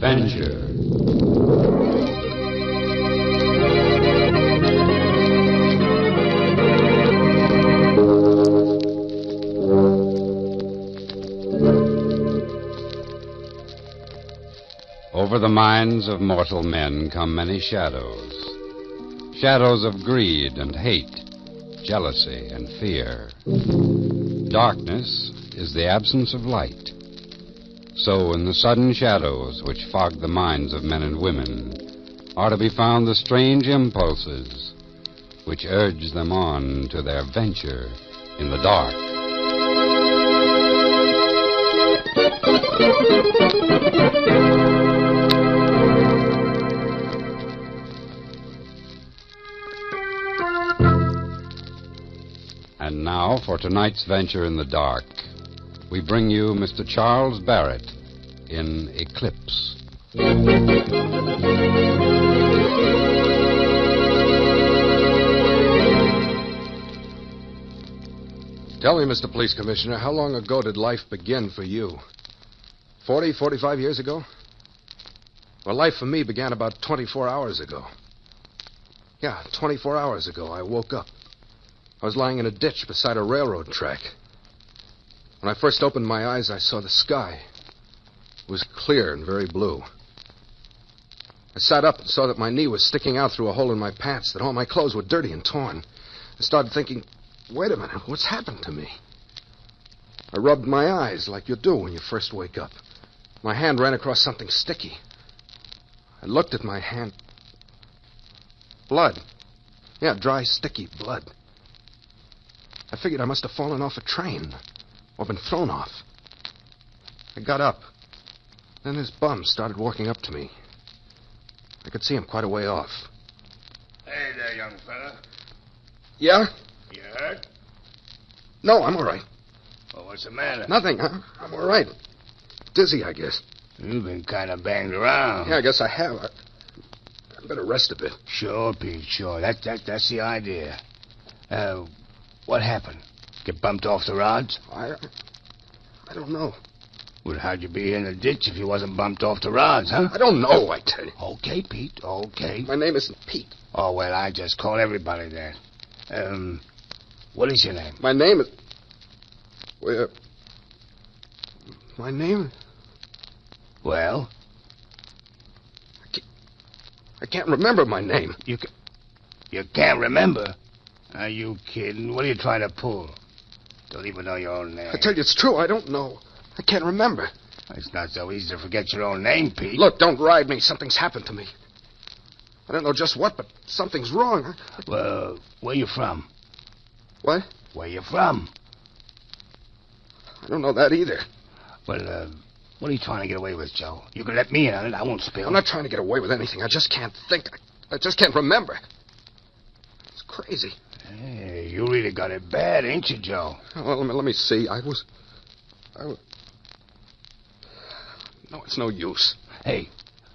Venture. Over the minds of mortal men come many shadows. Shadows of greed and hate, jealousy and fear. Darkness is the absence of light. So in the sudden shadows which fog the minds of men and women are to be found the strange impulses which urge them on to their venture in the dark. And now, for tonight's venture in the dark, we bring you Mr. Charles Barrett in Eclipse. Tell me, Mr. Police Commissioner, how long ago did life begin for you? 40, 45 years ago? Well, life for me began about 24 hours ago. Yeah, 24 hours ago, I woke up. I was lying in a ditch beside a railroad track. When I first opened my eyes, I saw the sky. It was clear and very blue. I sat up and saw that my knee was sticking out through a hole in my pants, that all my clothes were dirty and torn. I started thinking, wait a minute, what's happened to me? I rubbed my eyes like you do when you first wake up. My hand ran across something sticky. I looked at my hand. Blood. Yeah, dry, sticky blood. I figured I must have fallen off a train or been thrown off. I got up. Then this bum started walking up to me. I could see him quite a way off. Hey there, young fella. Yeah? You hurt? No, I'm all right. Well, what's the matter? Nothing. I'm all right. Dizzy, I guess. You've been kind of banged around. Yeah, I guess I have. I better rest a bit. Sure, Pete, sure. That's the idea. What happened? Get bumped off the rods? I don't know. Well, how'd you be in the ditch if you wasn't bumped off the rods, huh? I don't know, I tell you. Okay, Pete, okay. My name isn't Pete. Oh, well, I just call everybody that. What is your name? My name is... Well, my name... Well? I can't remember my name. You can't remember? Are you kidding? What are you trying to pull? Don't even know your own name. I tell you, it's true. I don't know. I can't remember. It's not so easy to forget your own name, Pete. Look, don't ride me. Something's happened to me. I don't know just what, but something's wrong. Well, where you from? What? Where you from? I don't know that either. Well, what are you trying to get away with, Joe? You can let me in on it. I won't spill. I'm not trying to get away with anything. I just can't think. I just can't remember. It's crazy. Hey, you really got it bad, ain't you, Joe? Well, let me see. I was... No, it's no use. Hey,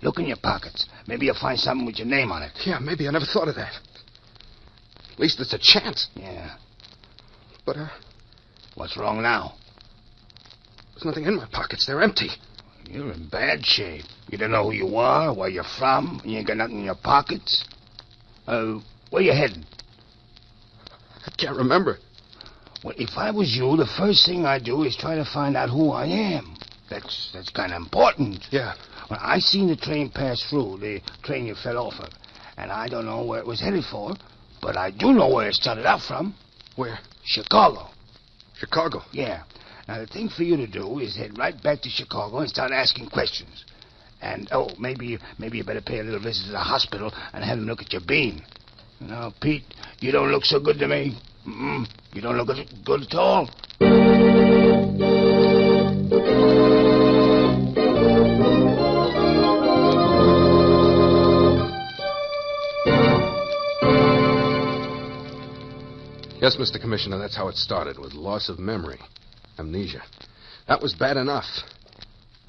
look in your pockets. Maybe you'll find something with your name on it. Yeah, maybe. I never thought of that. At least it's a chance. Yeah. But, What's wrong now? There's nothing in my pockets. They're empty. You're in bad shape. You don't know who you are, where you're from, and you ain't got nothing in your pockets. Where you heading? I can't remember. Well, if I was you, the first thing I'd do is try to find out who I am. That's kind of important. Yeah. Well, I seen the train pass through, the train you fell off of. And I don't know where it was headed for, but I do know where it started out from. Where? Chicago. Chicago? Yeah. Now, the thing for you to do is head right back to Chicago and start asking questions. And, maybe you better pay a little visit to the hospital and have them look at your bean. Now, Pete, you don't look so good to me. You don't look good at all. Yes, Mr. Commissioner, that's how it started, with loss of memory, amnesia. That was bad enough.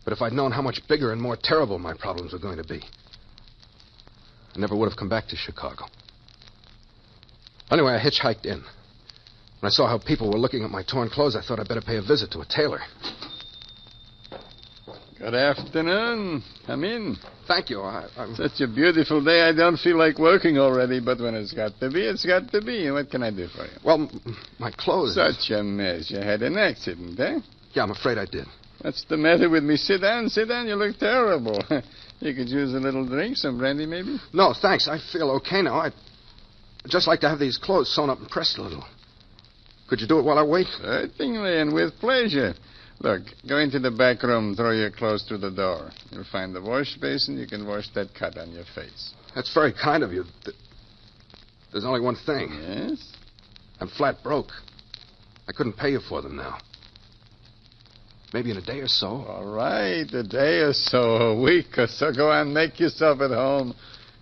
But if I'd known how much bigger and more terrible my problems were going to be, I never would have come back to Chicago. Anyway, I hitchhiked in. When I saw how people were looking at my torn clothes, I thought I'd better pay a visit to a tailor. Good afternoon. Come in. Thank you. I'm... Such a beautiful day. I don't feel like working already, but when it's got to be, it's got to be. What can I do for you? Well, my clothes... Such a mess. You had an accident, eh? Yeah, I'm afraid I did. What's the matter with me? Sit down, sit down. You look terrible. You could use a little drink, some brandy maybe? No, thanks. I feel okay now. I'd just like to have these clothes sewn up and pressed a little. Could you do it while I wait? Certainly, and with pleasure. Look, go into the back room, throw your clothes through the door. You'll find the wash basin. You can wash that cut on your face. That's very kind of you. There's only one thing. Yes? I'm flat broke. I couldn't pay you for them now. Maybe in a day or so. All right, a day or so, a week or so. Go on, make yourself at home.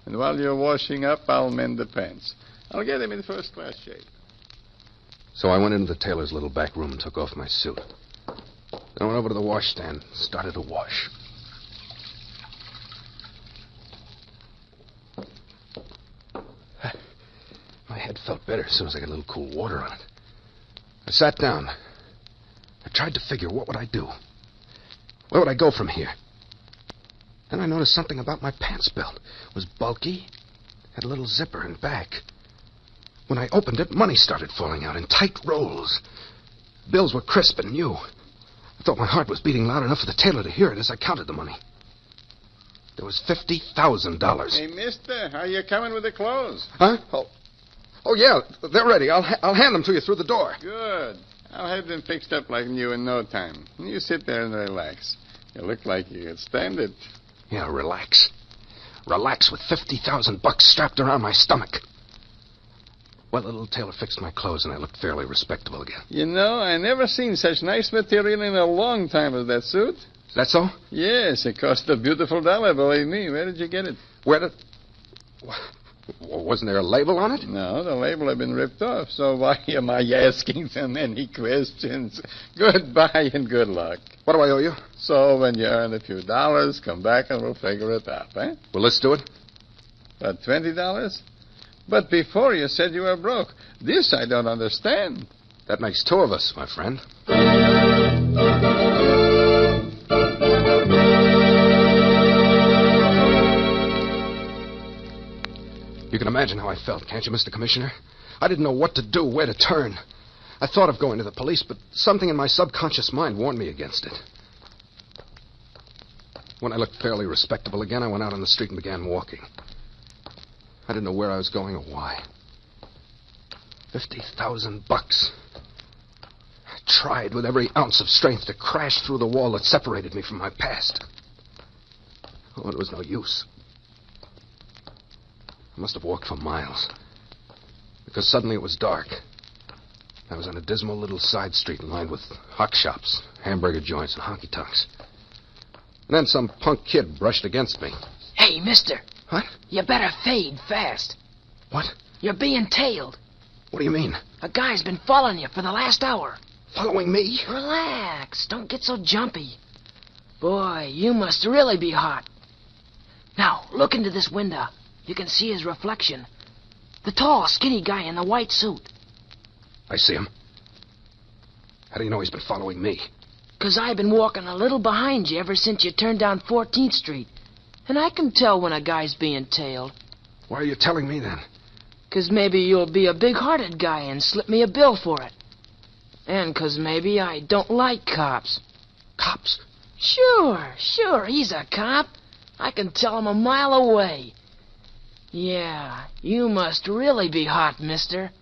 And while you're washing up, I'll mend the pants. I'll get them in first-class shape. So I went into the tailor's little back room and took off my suit. Then I went over to the washstand and started to wash. My head felt better as soon as I got a little cool water on it. I sat down. I tried to figure what would I do. Where would I go from here? Then I noticed something about my pants belt. It was bulky, had a little zipper in back. When I opened it, money started falling out in tight rolls. Bills were crisp and new. I thought my heart was beating loud enough for the tailor to hear it as I counted the money. There was $50,000. Hey, mister, how you coming with the clothes? Huh? Oh, yeah, they're ready. I'll hand them to you through the door. Good. I'll have them fixed up like new in no time. You sit there and relax. You look like you could stand it. Yeah, relax. Relax with $50,000 strapped around my stomach. Well, the little tailor fixed my clothes, and I looked fairly respectable again. You know, I never seen such nice material in a long time as that suit. Is that so? Yes, it cost a beautiful dollar, believe me. Where did you get it? Where did... Wasn't there a label on it? No, the label had been ripped off, so why am I asking so many questions? Goodbye and good luck. What do I owe you? So when you earn a few dollars, come back and we'll figure it out, eh? Will this do it? What, $20? But before you said you were broke. This I don't understand. That makes two of us, my friend. You can imagine how I felt, can't you, Mr. Commissioner? I didn't know what to do, where to turn. I thought of going to the police, but something in my subconscious mind warned me against it. When I looked fairly respectable again, I went out on the street and began walking. I didn't know where I was going or why. $50,000. I tried with every ounce of strength to crash through the wall that separated me from my past. Oh, it was no use. I must have walked for miles. Because suddenly it was dark. I was on a dismal little side street lined with hock shops, hamburger joints, and honky-tonks. And then some punk kid brushed against me. Hey, mister. What? You better fade fast. What? You're being tailed. What do you mean? A guy's been following you for the last hour. Following me? Relax. Don't get so jumpy. Boy, you must really be hot. Now, look into this window. You can see his reflection. The tall, skinny guy in the white suit. I see him. How do you know he's been following me? 'Cause I've been walking a little behind you ever since you turned down 14th Street. And I can tell when a guy's being tailed. Why are you telling me then? 'Cause maybe you'll be a big-hearted guy and slip me a bill for it. And 'cause maybe I don't like cops. Cops? Sure, he's a cop. I can tell him a mile away. Yeah, you must really be hot, mister.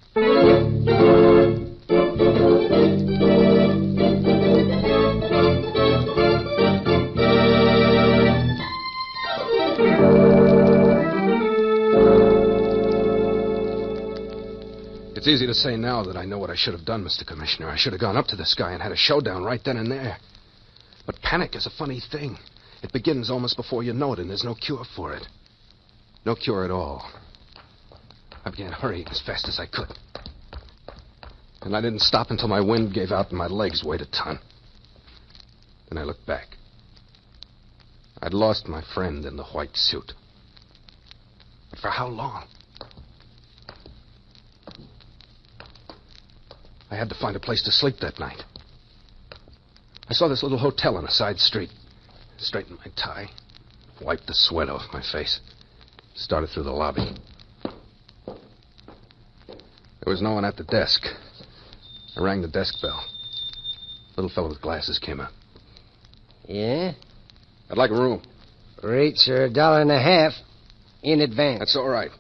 It's easy to say now that I know what I should have done, Mr. Commissioner. I should have gone up to this guy and had a showdown right then and there. But panic is a funny thing. It begins almost before you know it, and there's no cure for it. No cure at all. I began hurrying as fast as I could. And I didn't stop until my wind gave out and my legs weighed a ton. Then I looked back. I'd lost my friend in the white suit. But for how long? I had to find a place to sleep that night. I saw this little hotel on a side street. straightened my tie, wiped the sweat off my face, started through the lobby. There was no one at the desk. I rang the desk bell. Little fellow with glasses came out. Yeah? I'd like a room. Rates are $1.50 in advance. That's all right.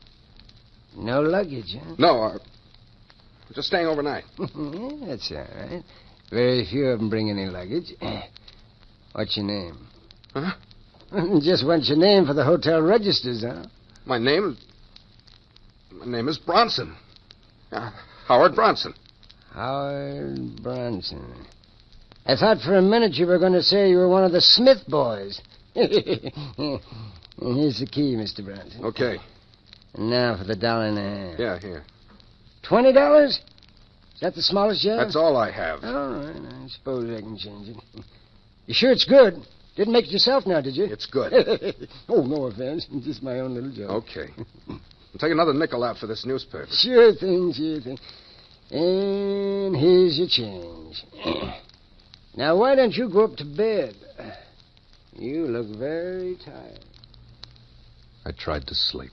No luggage, huh? No, I'm just staying overnight. Yeah, that's all right. Very few of them bring any luggage. What's your name? Huh? Just what's your name for the hotel registers, huh? My name is Bronson. Howard Bronson. Howard Bronson. I thought for a minute you were going to say you were one of the Smith boys. Here's the key, Mr. Bronson. Okay. And now for the $1.50. Yeah, here. $20? Is that the smallest you have? That's all I have. All right, I suppose I can change it. You sure it's good? Didn't make it yourself now, did you? It's good. Oh, no offense. Just my own little joke. Okay. I'll take another nickel out for this newspaper. Sure thing, sure thing. And here's your change. Now, why don't you go up to bed? You look very tired. I tried to sleep,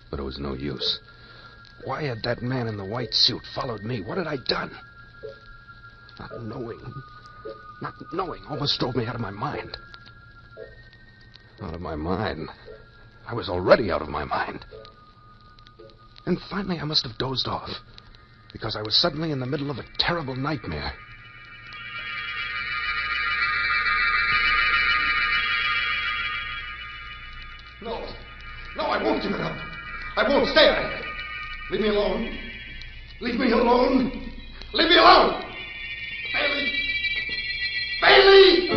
but it was no use. Why had that man in the white suit followed me? What had I done? Not knowing almost drove me out of my mind. Out of my mind. I was already out of my mind. And finally I must have dozed off, because I was suddenly in the middle of a terrible nightmare. No, I won't give it up. I won't stay there. Leave me alone. Leave me alone. Leave me alone. Bailey! Bailey!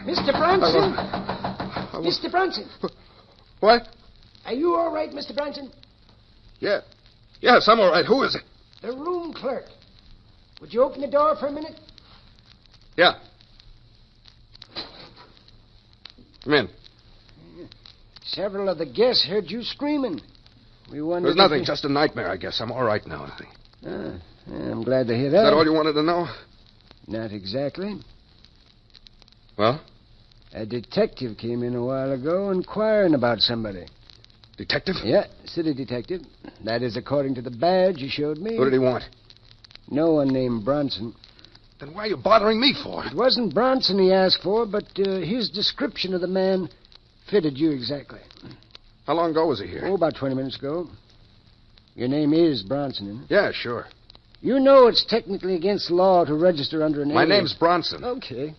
Mr. Bronson? Mr. Bronson? What? Are you all right, Mr. Bronson? Yeah. Yes, I'm all right. Who is it? The room clerk. Would you open the door for a minute? Yeah. Come in. Several of the guests heard you screaming. We wondered. There's nothing, just a nightmare, I guess. I'm all right now, I think. I'm glad to hear that. Is that all you wanted to know? Not exactly. Well? A detective came in a while ago inquiring about somebody. Detective? Yeah, city detective. That is according to the badge you showed me. What did he want? No one named Bronson. Then why are you bothering me for? It wasn't Bronson he asked for, but his description of the man fitted you exactly. How long ago was he here? Oh, about 20 minutes ago. Your name is Bronson, isn't it? Yeah, sure. You know it's technically against the law to register under a name. My name's Bronson. Okay.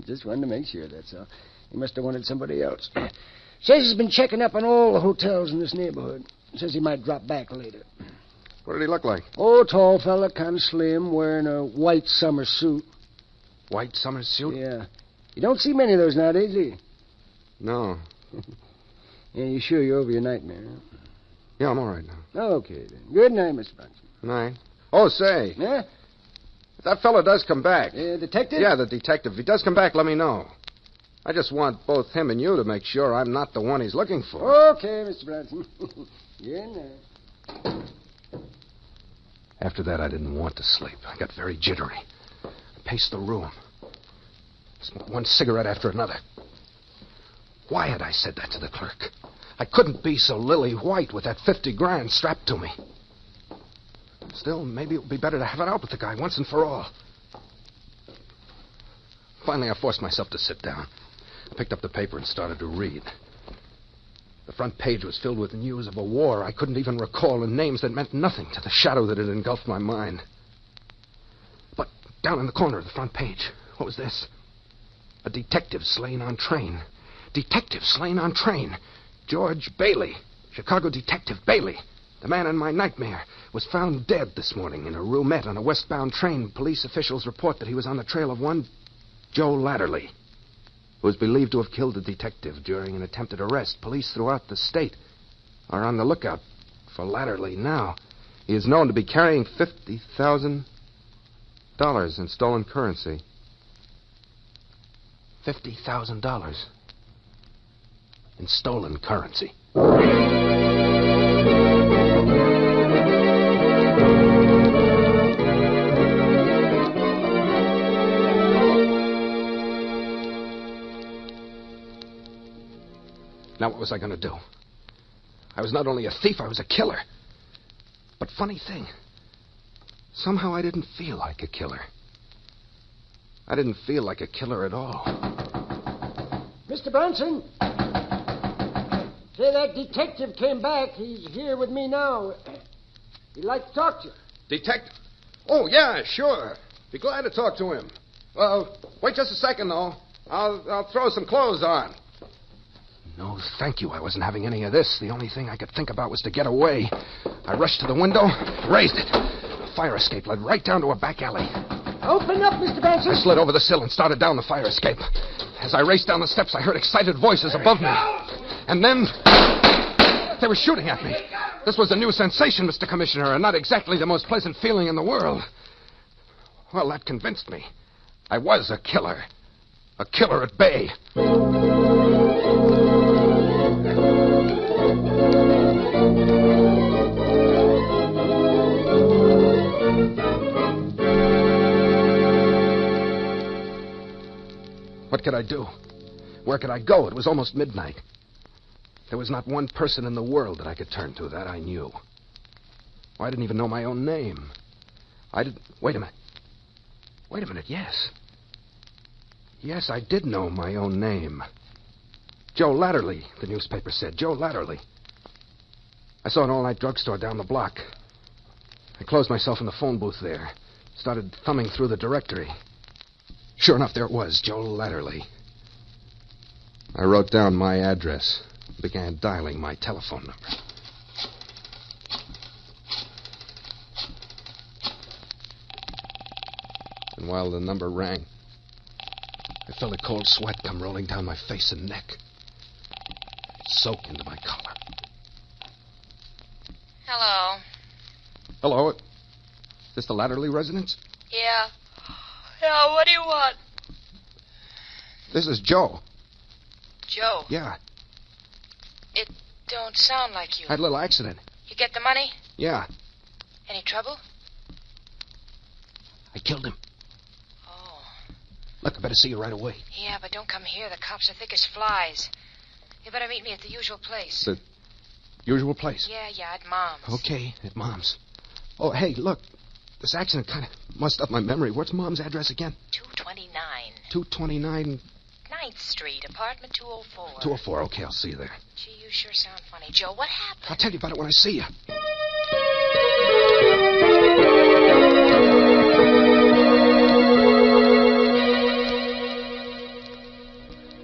Just wanted to make sure, that's all. He must have wanted somebody else. Says he's been checking up on all the hotels in this neighborhood. Says he might drop back later. What did he look like? Oh, tall fella, kind of slim, wearing a white summer suit. White summer suit? Yeah. You don't see many of those nowadays, do you? No. Yeah, you sure you're over your nightmare, huh? Yeah, I'm all right now. Okay, then. Good night, Mr. Bronson. Night. Oh, say. Yeah? If that fellow does come back. Detective? Yeah, the detective. If he does come back, let me know. I just want both him and you to make sure I'm not the one he's looking for. Okay, Mr. Bronson. Good night. After that, I didn't want to sleep. I got very jittery. I paced the room. Smoked one cigarette after another. Why had I said that to the clerk? I couldn't be so lily white with that 50 grand strapped to me. Still, maybe it would be better to have it out with the guy once and for all. Finally, I forced myself to sit down. I picked up the paper and started to read. The front page was filled with news of a war I couldn't even recall, and names that meant nothing to the shadow that had engulfed my mind. But down in the corner of the front page, what was this? A detective slain on train. Detective slain on train. George Bailey, Chicago detective Bailey, the man in my nightmare, was found dead this morning in a roomette on a westbound train. Police officials report that he was on the trail of one Joe Latterly, who is believed to have killed the detective during an attempted arrest. Police throughout the state are on the lookout for Latterly now. He is known to be carrying $50,000 in stolen currency. $50,000 in stolen currency. Now, what was I going to do? I was not only a thief, I was a killer. But funny thing, somehow I didn't feel like a killer. I didn't feel like a killer at all. Mr. Bronson? Say, that detective came back. He's here with me now. He'd like to talk to you. Detective? Oh, yeah, sure. Be glad to talk to him. Well, wait just a second, though. I'll throw some clothes on. No, thank you. I wasn't having any of this. The only thing I could think about was to get away. I rushed to the window, raised it. A fire escape led right down to a back alley. Open up, Mr. Benson. I slid over the sill and started down the fire escape. As I raced down the steps, I heard excited voices above me. And then they were shooting at me. This was a new sensation, Mr. Commissioner, and not exactly the most pleasant feeling in the world. Well, that convinced me. I was a killer. A killer at bay. What could I do? Where could I go? It was almost midnight. There was not one person in the world that I could turn to, that I knew. I didn't even know my own name. Wait a minute, yes. Yes, I did know my own name. Joe Latterly, the newspaper said. Joe Latterly. I saw an all-night drugstore down the block. I closed myself in the phone booth there. Started thumbing through the directory. Sure enough, there it was, Joe Latterly. I wrote down my address. Began dialing my telephone number. And while the number rang, I felt a cold sweat come rolling down my face and neck. Soak into my collar. Hello. Hello? Is this the Latterly residence? Yeah. Yeah, what do you want? This is Joe. Joe. Yeah. It don't sound like you. I had a little accident. You get the money? Yeah. Any trouble? I killed him. Oh. Look, I better see you right away. Yeah, but don't come here. The cops are thick as flies. You better meet me at the usual place. The usual place? Yeah, at Mom's. Okay, at Mom's. Oh, hey, look. This accident kind of mussed up my memory. What's Mom's address again? 229. 229... 9th Street, apartment 204. 204, okay, I'll see you there. Gee, you sure sound funny. Joe, what happened? I'll tell you about it when I see you.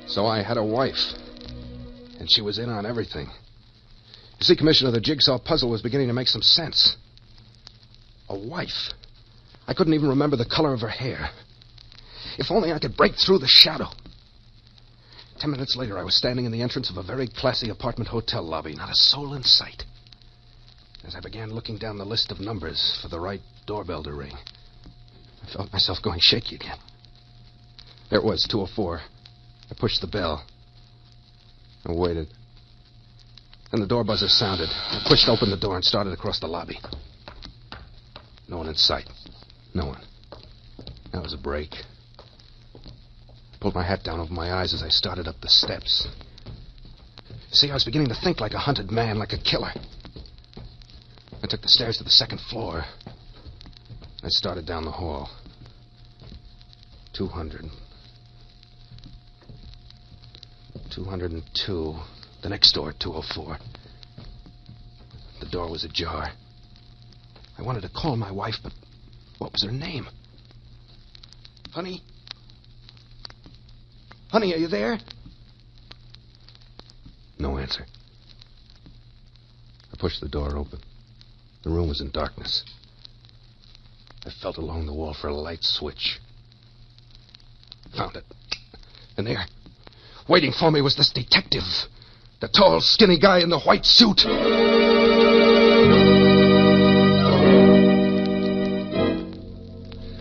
So I had a wife, and she was in on everything. You see, Commissioner, the jigsaw puzzle was beginning to make some sense. A wife. I couldn't even remember the color of her hair. If only I could break through the shadow. 10 minutes later, I was standing in the entrance of a very classy apartment hotel lobby, not a soul in sight. As I began looking down the list of numbers for the right doorbell to ring, I felt myself going shaky again. There it was, 204. I pushed the bell. I waited. Then the door buzzer sounded. I pushed open the door and started across the lobby. No one in sight. No one. That was a break. I pulled my hat down over my eyes as I started up the steps. See, I was beginning to think like a hunted man, like a killer. I took the stairs to the second floor. I started down the hall. 200. 202. The next door, 204. The door was ajar. I wanted to call my wife, but what was her name? Honey? Honey, are you there? No answer. I pushed the door open. The room was in darkness. I felt along the wall for a light switch. Found it. And there, waiting for me, was this detective. The tall, skinny guy in the white suit.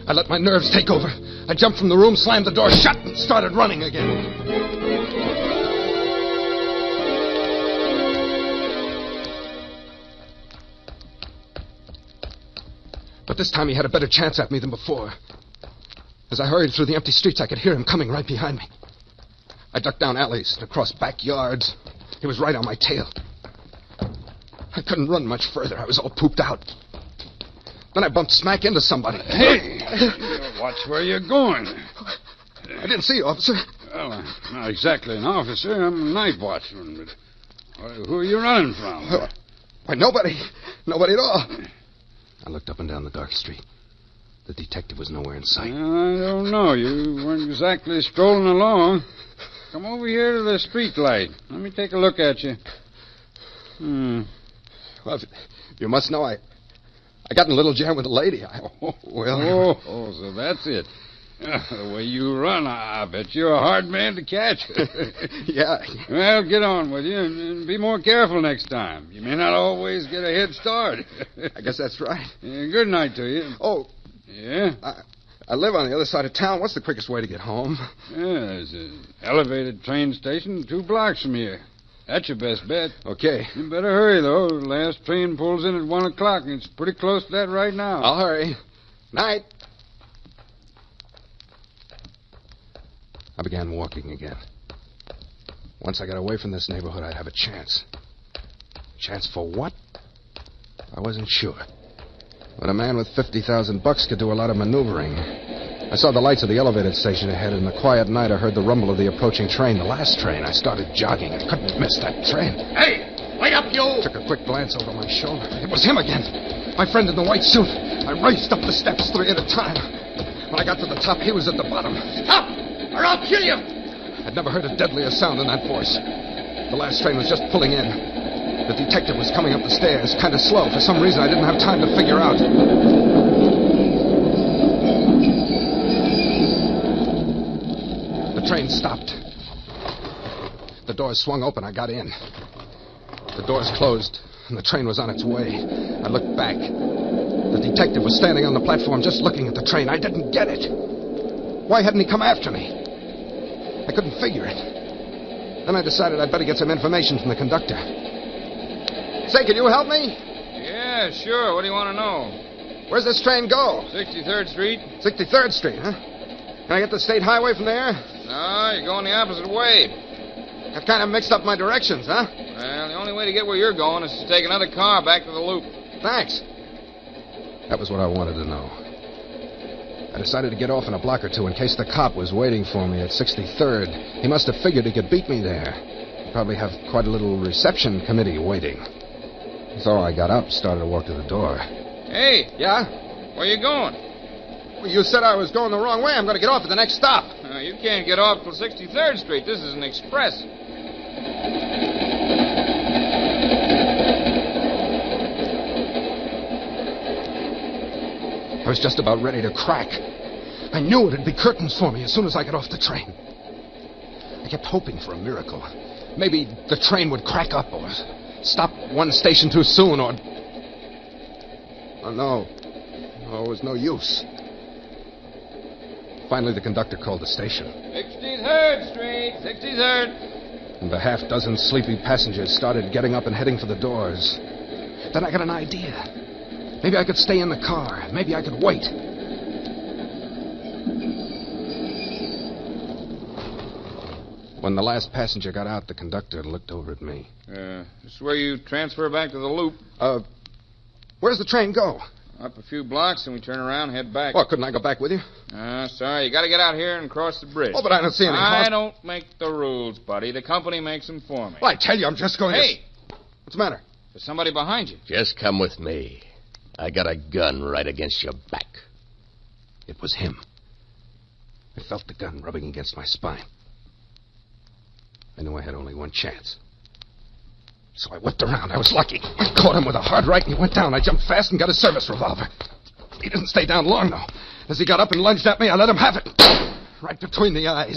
I let my nerves take over. I jumped from the room, slammed the door shut, and started running again. But this time he had a better chance at me than before. As I hurried through the empty streets, I could hear him coming right behind me. I ducked down alleys and across backyards. He was right on my tail. I couldn't run much further. I was all pooped out. Then I bumped smack into somebody. Hey! Watch where you're going. I didn't see you, officer. Well, I'm not exactly an officer. I'm a night watchman. But who are you running from? Why, nobody. Nobody at all. I looked up and down the dark street. The detective was nowhere in sight. Well, I don't know. You weren't exactly strolling along. Come over here to the street light. Let me take a look at you. Well, you must know I got in a little jam with a lady. So that's it. The way you run, I bet you're a hard man to catch. Yeah. Well, get on with you and be more careful next time. You may not always get a head start. I guess that's right. Good night to you. Oh. Yeah? I live on the other side of town. What's the quickest way to get home? There's an elevated train station 2 blocks from here. That's your best bet. Okay. You better hurry, though. The last train pulls in at 1 o'clock, and it's pretty close to that right now. I'll hurry. Night. I began walking again. Once I got away from this neighborhood, I'd have a chance. Chance for what? I wasn't sure. But a man with $50,000 could do a lot of maneuvering. I saw the lights of the elevated station ahead. In the quiet night, I heard the rumble of the approaching train. The last train. I started jogging. I couldn't miss that train. Hey, wait up, you! Took a quick glance over my shoulder. It was him again. My friend in the white suit. I raced up the steps 3 at a time. When I got to the top, he was at the bottom. Stop, or I'll kill you! I'd never heard a deadlier sound than that voice. The last train was just pulling in. The detective was coming up the stairs, kind of slow. For some reason, I didn't have time to figure out. The train stopped. The doors swung open. I got in. The doors closed, and the train was on its way. I looked back. The detective was standing on the platform just looking at the train. I didn't get it. Why hadn't he come after me? I couldn't figure it. Then I decided I'd better get some information from the conductor. Say, can you help me? Yeah, sure. What do you want to know? Where's this train go? 63rd Street? 63rd Street, huh? Can I get the state highway from there? No, you're going the opposite way. I've kind of mixed up my directions, huh? Well, the only way to get where you're going is to take another car back to the loop. Thanks. That was what I wanted to know. I decided to get off in a block or two in case the cop was waiting for me at 63rd. He must have figured he could beat me there. He'd probably have quite a little reception committee waiting. So I got up, started to walk to the door. Hey. Yeah? Where you going? Well, you said I was going the wrong way. I'm going to get off at the next stop. You can't get off till 63rd Street. This is an express. I was just about ready to crack. I knew it'd be curtains for me as soon as I got off the train. I kept hoping for a miracle. Maybe the train would crack up or stop one station too soon or... Oh, no. No, it was no use. Finally, the conductor called the station. 63rd Street, 63rd. And the half-dozen sleepy passengers started getting up and heading for the doors. Then I got an idea. Maybe I could stay in the car. Maybe I could wait. When the last passenger got out, the conductor looked over at me. This is where you transfer back to the loop. Where's the train go? Up a few blocks, and we turn around and head back. Well, couldn't I go back with you? Sorry. You got to get out here and cross the bridge. Oh, but I don't see any... I don't make the rules, buddy. The company makes them for me. Well, I tell you, I'm just going to... Hey! What's the matter? There's somebody behind you. Just come with me. I got a gun right against your back. It was him. I felt the gun rubbing against my spine. I knew I had only one chance. So I whipped around. I was lucky. I caught him with a hard right, and he went down. I jumped fast and got his service revolver. He didn't stay down long, though. As he got up and lunged at me, I let him have it. Right between the eyes.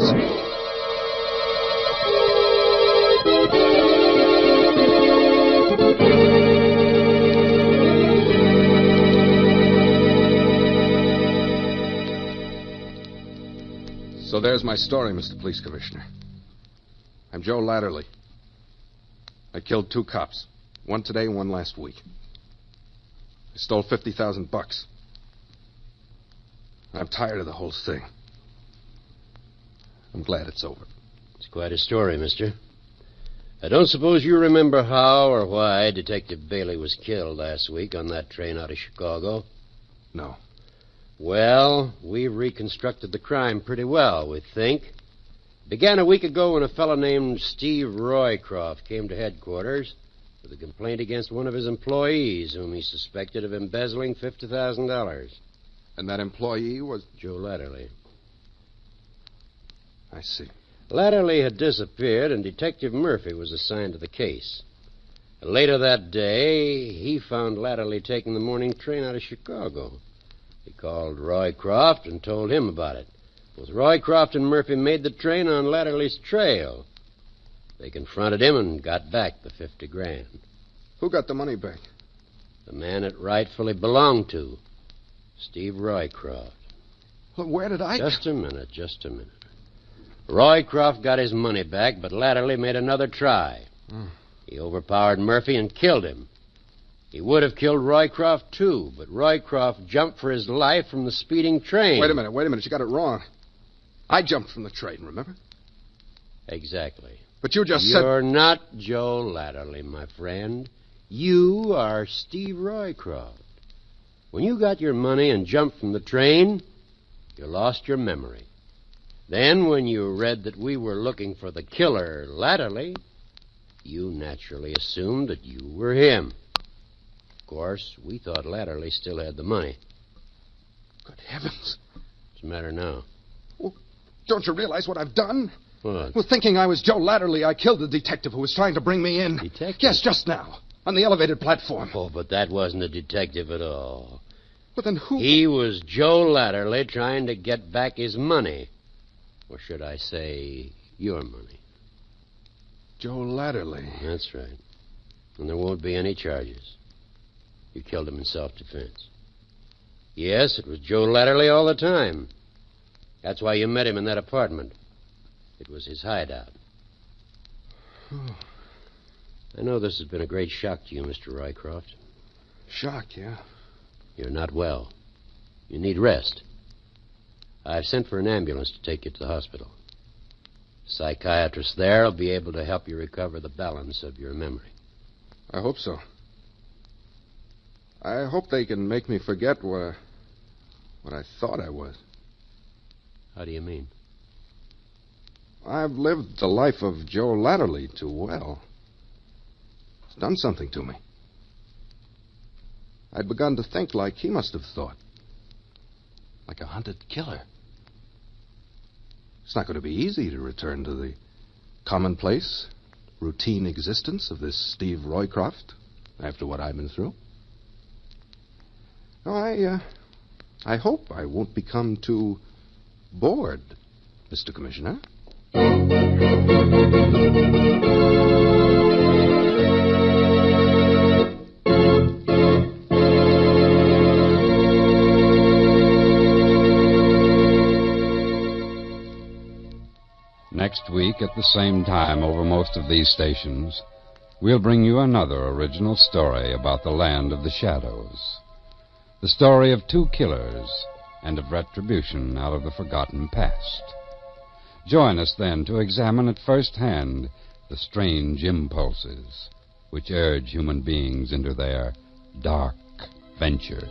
So there's my story, Mr. Police Commissioner. I'm Joe Latterly. I killed 2 cops. One today and one last week. I stole $50,000. I'm tired of the whole thing. I'm glad it's over. It's quite a story, mister. I don't suppose you remember how or why Detective Bailey was killed last week on that train out of Chicago? No. Well, we've reconstructed the crime pretty well, we think. It began a week ago when a fellow named Steve Roycroft came to headquarters with a complaint against one of his employees whom he suspected of embezzling $50,000. And that employee was... Joe Latterly. I see. Latterly had disappeared, and Detective Murphy was assigned to the case. Later that day, he found Latterly taking the morning train out of Chicago. He called Roycroft and told him about it. Both Roycroft and Murphy made the train on Latterly's trail. They confronted him and got back the $50,000. Who got the money back? The man it rightfully belonged to, Steve Roycroft. Well, where did I... Just a minute. Roycroft got his money back, but Latterly made another try. He overpowered Murphy and killed him. He would have killed Roycroft, too, but Roycroft jumped for his life from the speeding train. Wait a minute. You got it wrong. I jumped from the train, remember? Exactly. But you just said... You're not Joe Latterly, my friend. You are Steve Roycroft. When you got your money and jumped from the train, you lost your memory. Then, when you read that we were looking for the killer, Latterly, you naturally assumed that you were him. Of course, we thought Latterly still had the money. Good heavens. What's the matter now? Well, don't you realize what I've done? What? Well, thinking I was Joe Latterly, I killed the detective who was trying to bring me in. Detective? Yes, just now, on the elevated platform. Oh, but that wasn't a detective at all. But then who... He was Joe Latterly trying to get back his money. Or should I say, your money. Joe Latterly. That's right. And there won't be any charges. You killed him in self-defense. Yes, it was Joe Latterly all the time. That's why you met him in that apartment. It was his hideout. I know this has been a great shock to you, Mr. Roycroft. Shock, yeah? You're not well. You need rest. I've sent for an ambulance to take you to the hospital. The psychiatrist there will be able to help you recover the balance of your memory. I hope so. I hope they can make me forget what I thought I was. How do you mean? I've lived the life of Joe Latterly too well. It's done something to me. I'd begun to think like he must have thought. Like a hunted killer. It's not going to be easy to return to the commonplace, routine existence of this Steve Roycroft after what I've been through. No, I hope I won't become too bored, Mr. Commissioner. Next week, at the same time over most of these stations, we'll bring you another original story about the land of the shadows. The story of two killers and of retribution out of the forgotten past. Join us then to examine at first hand the strange impulses which urge human beings into their dark venture.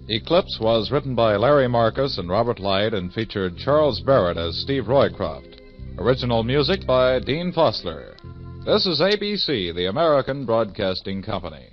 Eclipse was written by Larry Marcus and Robert Light and featured Charles Barrett as Steve Roycroft. Original music by Dean Fossler. This is ABC, the American Broadcasting Company.